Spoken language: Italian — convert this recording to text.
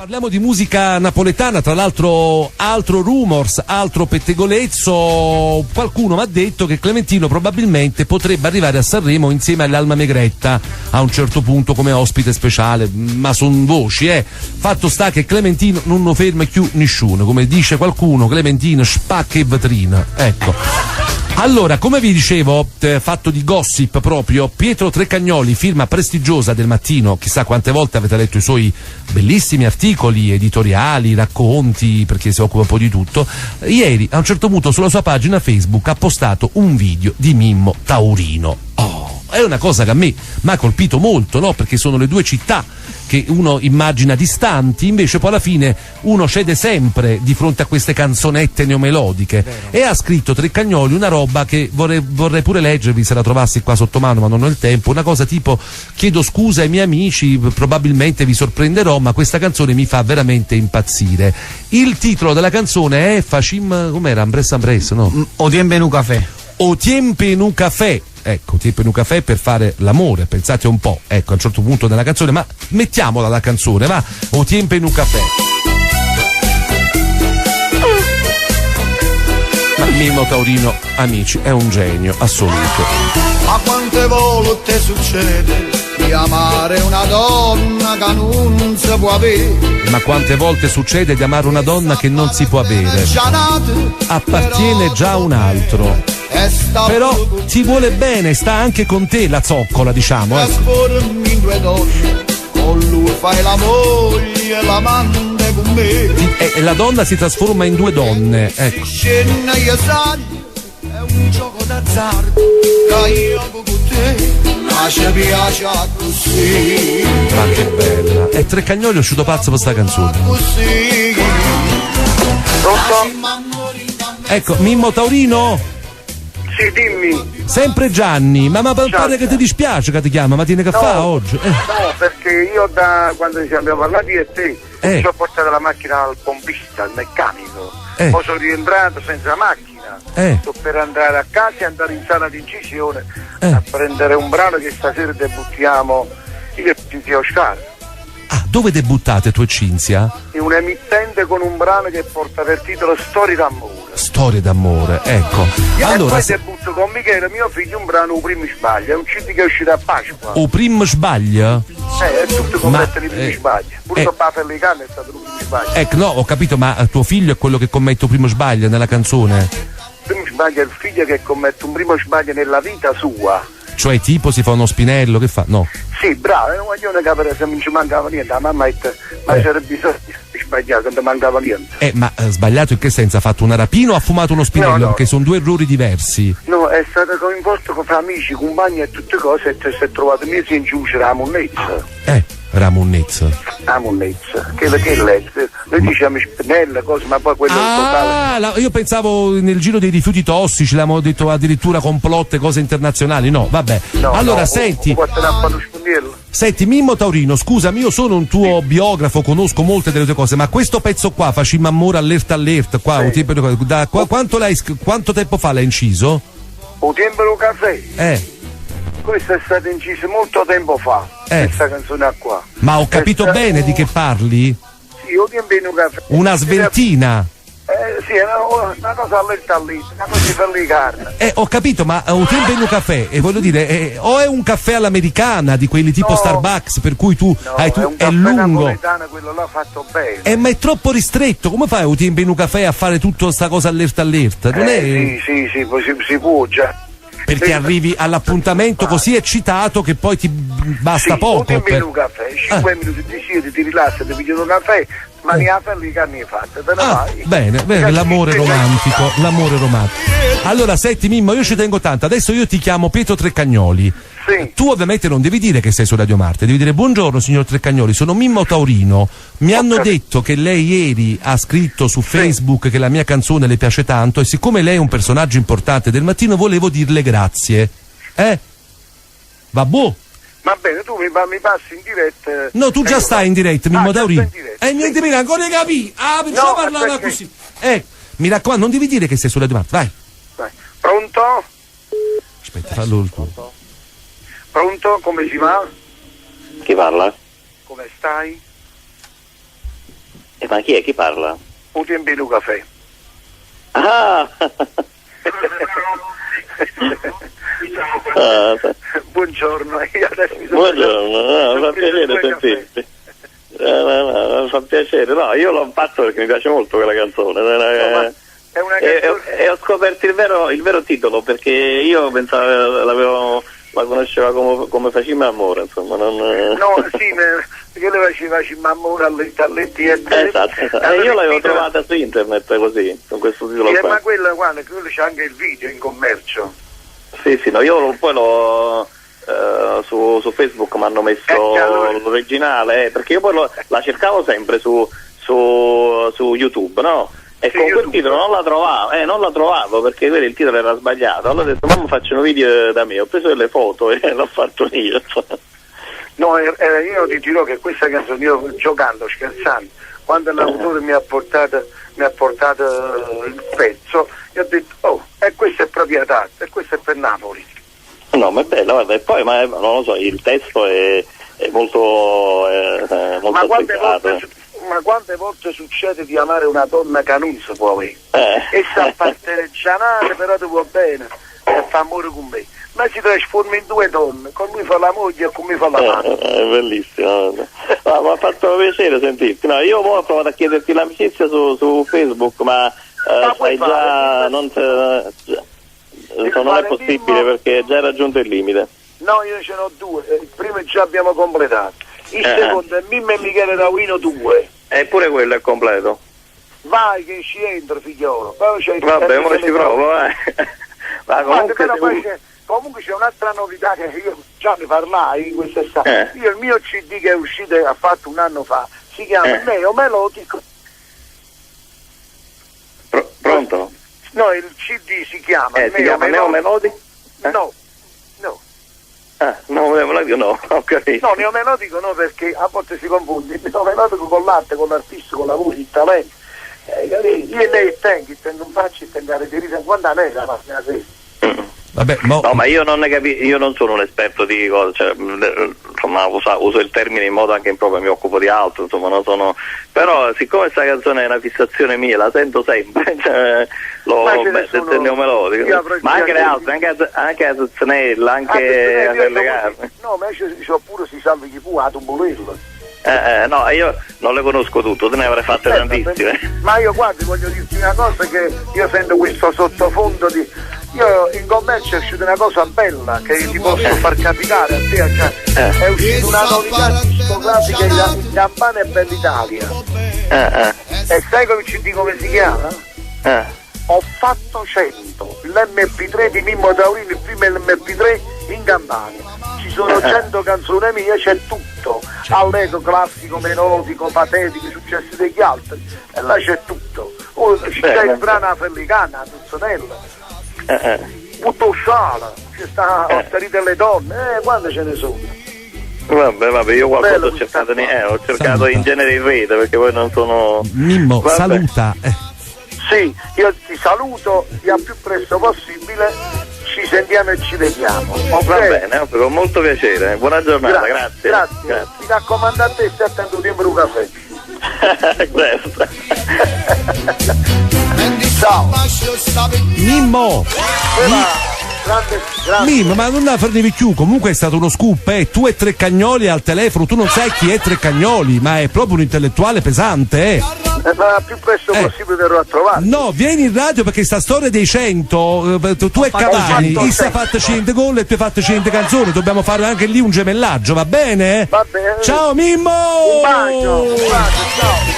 Parliamo di musica napoletana, tra l'altro altro rumors, altro pettegolezzo. Qualcuno mi ha detto che Clementino probabilmente potrebbe arrivare a Sanremo insieme all'Alma Megretta a un certo punto come ospite speciale, ma son voci, Fatto sta che Clementino non lo ferma più nessuno, come dice qualcuno, Clementino spacca e vetrina, ecco. Allora, come vi dicevo, fatto di gossip proprio, Pietro Trecagnoli, firma prestigiosa del Mattino, chissà quante volte avete letto i suoi bellissimi articoli editoriali, racconti, perché si occupa un po' di tutto. Ieri, a un certo punto, sulla sua pagina Facebook ha postato un video di Mimmo Taurino. È una cosa che a me mi ha colpito molto, no? Perché sono le due città che uno immagina distanti, invece poi alla fine uno cede sempre di fronte a queste canzonette neomelodiche. E ha scritto Trecagnoli una roba che vorrei pure leggervi se la trovassi qua sotto mano, ma non ho il tempo, una cosa tipo: chiedo scusa ai miei amici, probabilmente vi sorprenderò, ma questa canzone mi fa veramente impazzire. Il titolo della canzone è Facim, com'era? Ambresse Ambresse, no? O tiempo en un caffè. O tiempo en un caffè. Ecco, tipo in un caffè per fare l'amore, pensate un po', ecco, a un certo punto della canzone, ma mettiamola la canzone, va? O tiempo in un caffè. Ma Mimmo Taurino, amici, è un genio assoluto. Ma quante volte succede di amare una donna che non si può avere? Ma quante volte succede di amare una donna che non si può avere? Appartiene già a un altro. Però ti vuole bene, sta anche con te la zoccola, diciamo. Trasformi in due donne, con lui fai la moglie, l'amante con me. E la donna si trasforma in due donne, ecco. Scena io sai, è un gioco d'azzardo, che io con te, ma ci piace così. Ma che bella. E Trecagnoli è uscito pazzo per sta canzone. Così. Pronto? Ecco, Mimmo Taurino? Sì, dimmi. Sempre Gianni, ma pare che ti dispiace che ti chiama, ma tiene che fa oggi? No, perché io da quando ci abbiamo parlato io e te ci ho portato la macchina al pompista, al meccanico. Poi sono rientrato senza macchina. Sto per andare a casa e andare in sala di incisione a prendere un brano che stasera debuttiamo io e Cinzia Oscar. Ah, dove debuttate tu e Cinzia? In un emittente con un brano che porta per titolo Storie d'amore. Storie d'amore, ecco. Allora, e poi debutto con Michele, mio figlio, un brano O primo sbaglia, è un CD che è uscito a Pasqua. O primo sbaglia? È tutto completo di primi sbaglia. Pure Papà Pellicano è stato il primo sbaglia. Ecco, no, ho capito, ma tuo figlio è quello che commette o primo sbaglia nella canzone? Primo sbaglia è il figlio che commette un primo sbaglio nella vita sua. Cioè tipo si fa uno spinello, che fa? No. Sì, bravo, è un guaglione che per esempio non ci mancava niente, la mamma ha detto, ma c'era bisogno di sbagliare, non ti mancava niente. Ma sbagliato in che senso? Ha fatto una rapina o ha fumato uno spinello? No. Perché sono due errori diversi. No, è stato coinvolto con amici, compagni e tutte cose e si è trovato mesi in giù, c'era la monnezza. Ramonnezza. La monnezza, che è lei? Noi diciamo spinella, cose, ma poi quello è totale. Io pensavo nel giro dei rifiuti tossici, l'abbiamo detto addirittura complotte, cose internazionali, no, vabbè. No, allora, no, senti, Mimmo Taurino, scusami, io sono un tuo biografo, conosco molte delle tue cose, ma questo pezzo qua, Facim amore allerta, qua, quanto tempo fa l'hai inciso? O tempo del caffè? Questo è stato inciso molto tempo fa, questa canzone qua. Ma ho capito bene di che parli? Sì, o tempo in un caffè. Una sveltina? Sì, è una cosa allerta, una cosa per le carne. Ho capito, ma un tempo in un caffè, voglio dire, o è un caffè all'americana di quelli tipo Starbucks, per cui tu hai è un è caffè lungo. napoletano, quello là fatto bene. Ma è troppo ristretto, come fai un tempo in un caffè a fare tutta sta cosa allerta? Non è... Sì, si può già. Perché arrivi all'appuntamento così eccitato che poi ti basta poco. Sì, per... un caffè, 5 minuti di siedi, ti rilassi, ti pigli un caffè, ma ne ha per le carni fatte, te ne vai. Bene, l'amore romantico. Allora, senti Mimmo, io ci tengo tanto, adesso io ti chiamo Pietro Trecagnoli. Sì. Tu ovviamente non devi dire che sei su Radio Marte, devi dire buongiorno signor Trecagnoli, sono Mimmo Taurino. Mi hanno detto che lei ieri ha scritto su Facebook che la mia canzone le piace tanto e siccome lei è un personaggio importante del mattino volevo dirle grazie. Vabbè. Va bene, tu mi passi in diretta. No, tu già stai in diretta, Mimmo Taurino. Niente, mi ancora capì. Pensavo parlava così. Mi raccomando, non devi dire che sei su Radio Marte, vai. Pronto? Aspetta, fallo il tuo. Pronto? Come si va? Chi parla? Come stai? Ma chi è? Chi parla? Utiembino Caffè. Ah! Buongiorno, buongiorno, fa piacere sentirti. Fa piacere, no, io l'ho fatto perché mi piace molto quella canzone. È una canzone... e ho scoperto il vero titolo, perché io pensavo la conosceva come Facimmo amore, insomma. No, sì, perché le facimmo amore all'etti esatto. E io l'avevo trovata su internet così, con questo titolo qua. Ma quello c'è anche il video in commercio. Sì, no, io poi su Facebook mi hanno messo l'originale, perché io poi la cercavo sempre su YouTube, no? E sì, con quel titolo non la trovavo perché il titolo era sbagliato. Allora ho detto, mamma, faccio un video da me, ho preso delle foto e l'ho fatto io. No, io ti dirò che questa canzone, io giocando, scherzando, quando l'autore mi ha portato il pezzo, io ho detto, oh, e questa è proprietà, e questa è per Napoli. No, ma è bello, guarda, e poi non lo so, il testo è molto azzeccata. Ma quante volte succede di amare una donna che non si può avere? Essa appartiene gianale, però ti vuole bene e fa amore con me. Ma si trasforma in due donne, con lui fa la moglie e con me fa la madre. È bellissimo. Mi ha fatto piacere sentirti. No, io ho provato a chiederti l'amicizia su Facebook, ma sai già, non è possibile perché è già raggiunto il limite. No, io ce n'ho due. Il primo già abbiamo completato. Il secondo è Mimmo e Michele Taurino 2. Eppure quello è completo. Vai che ci entro, figliolo. Vabbè, ora ci provo, vai. Ma comunque c'è un'altra novità che io già ne parlai in quest'estate. Io il mio CD che è uscito ha fatto un anno fa, si chiama Neo Melodico. Pronto? No, il CD si chiama Neo Melodico? No. No, ho capito. No, neomelodico no, perché a volte si confonde il neomelodico con l'arte, con l'artista, con la voce, il talento. Io e lei tengo un faccio e tengo a riferire quando lei la mattina sera. Vabbè, no, ma io non sono un esperto di cose, cioè, insomma, uso il termine in modo anche improprio, mi occupo di altro, insomma, non sono. Però siccome questa canzone è una fissazione mia, la sento sempre, cioè, del neomelodico, ma anche le altre, anche a Zuzzanella, anche nelle case. No, ma c'è pure si salvi chi può, a Tumbolello. No, io non le conosco tutte, te ne avrei fatte tantissime. Ma io guardi, voglio dirti una cosa, che io sento questo sottofondo di. Io in commercio è uscita una cosa bella che ti posso far capitare a te, cioè, è uscita una novità discografica in Campania e Bell'Italia. E sai come si chiama? Ho fatto 100, l'MP3 di Mimmo Taurino, il primo LMP3 in Campania. Ci sono 100 canzoni mie, c'è tutto, allegro, classico, melodico, patetico, i successi degli altri, e là c'è tutto. C'è il brano africana, Tuzzanella. Tutto sala, ci sta Osteria delle donne, quante ce ne sono? Vabbè, io qualcosa ho cercato in genere in rete, perché poi non sono. Mimmo, saluta. Sì, io ti saluto il più presto possibile, ci sentiamo e ci vediamo. Okay? Va bene, con molto piacere, buona giornata, grazie. Mi raccomando a te, stai attento sempre un caffè. Ciao Mimmo. Grande. Mimmo, ma non la farnevi più, comunque è stato uno scoop, tu e Treccagnoli al telefono, tu non sai chi è Treccagnoli, ma è proprio un intellettuale pesante, ma più presto possibile verrò a trovare. No, vieni in radio perché sta storia dei 100, tu e Cavani, chi sta fatto 100 gol e tu hai fatto 100 canzoni, dobbiamo fare anche lì un gemellaggio, va bene? Va bene. Ciao Mimmo! Un bacio, ciao.